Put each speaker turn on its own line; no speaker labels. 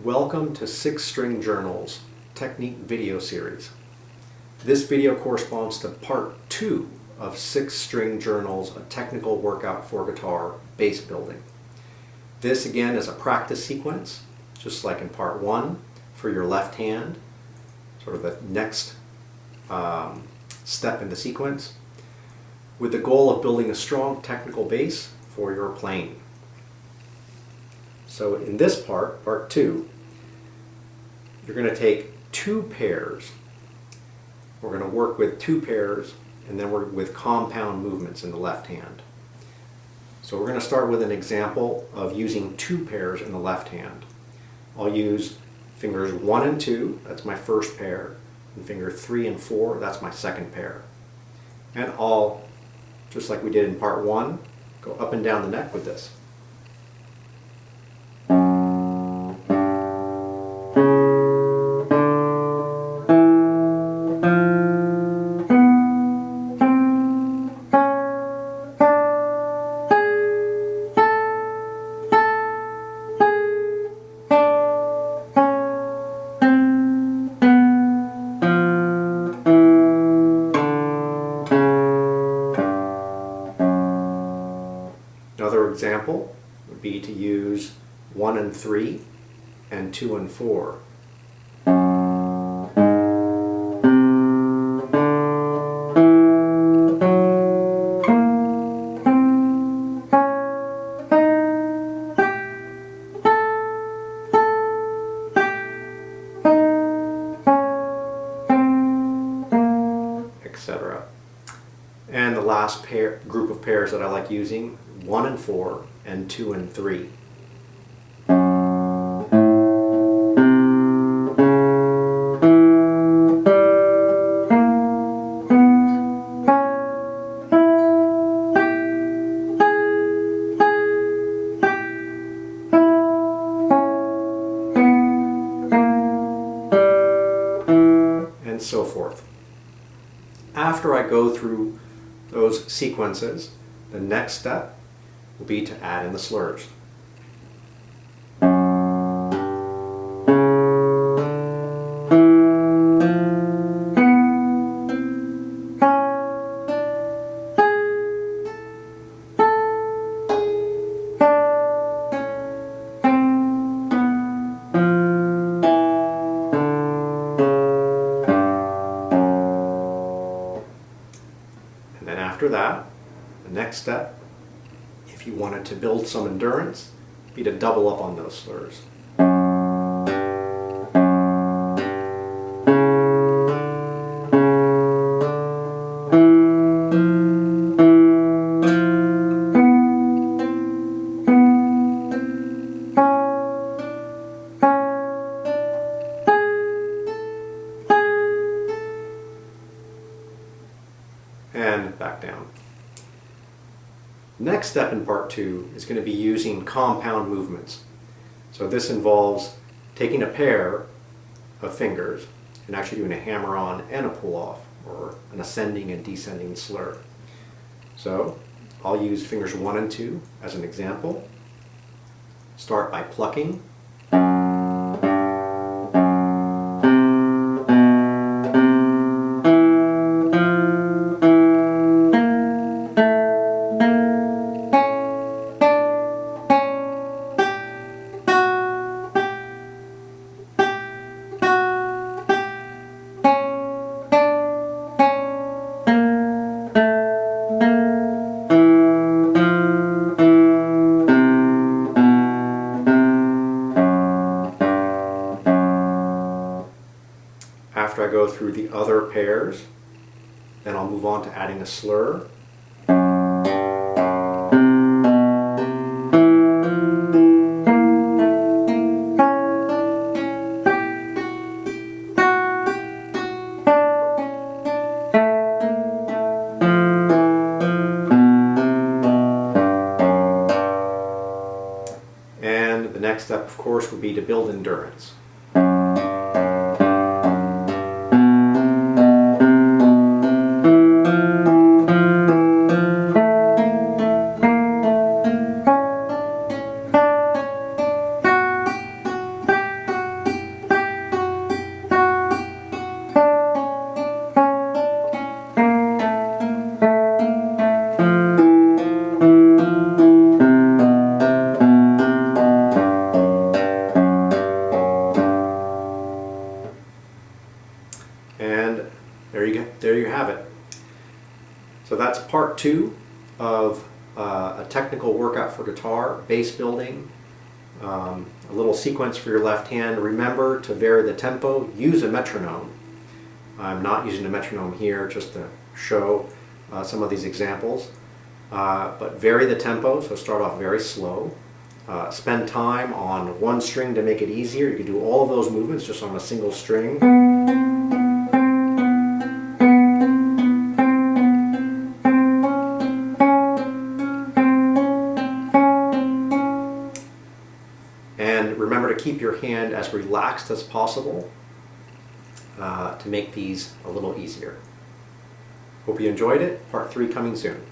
Welcome to Six String Journals Technique video series. This video corresponds to part 2 of Six String Journals, a technical workout for guitar bass building. This again is a practice sequence, just like in part 1 for your left hand, sort of the next step in the sequence, with the goal of building a strong technical base for your playing. So in this part, part 2, you're going to take 2 pairs. We're going to work with 2 pairs and then work with compound movements in the left hand. So we're going to start with an example of using 2 pairs in the left hand. I'll use fingers 1 and 2, that's my first pair, and finger 3 and 4, that's my second pair. And I'll, just like we did in part 1, go up and down the neck with this. Another example would be to use 1 and 3 and 2 and 4. Etc. And the last group of pairs that I like using, 1 and 4 and 2 and 3. And so forth. After I go through those sequences, the next step will be to add in the slurs. And then after that, the next step, if you wanted to build some endurance, would be to double up on those slurs. And back down. Next step in part 2 is going to be using compound movements. So this involves taking a pair of fingers and actually doing a hammer-on and a pull-off, or an ascending and descending slur. So I'll use fingers 1 and 2 as an example. Start by plucking. After I go through the other pairs, then I'll move on to adding a slur. And the next step, of course, would be to build endurance. technical workout for guitar, bass building, a little sequence for your left hand. Remember to vary the tempo, use a metronome. I'm not using a metronome here just to show some of these examples, but vary the tempo, so start off very slow. Spend time on one string to make it easier. You can do all of those movements just on a single string. And remember to keep your hand as relaxed as possible to make these a little easier. Hope you enjoyed it. Part 3 coming soon.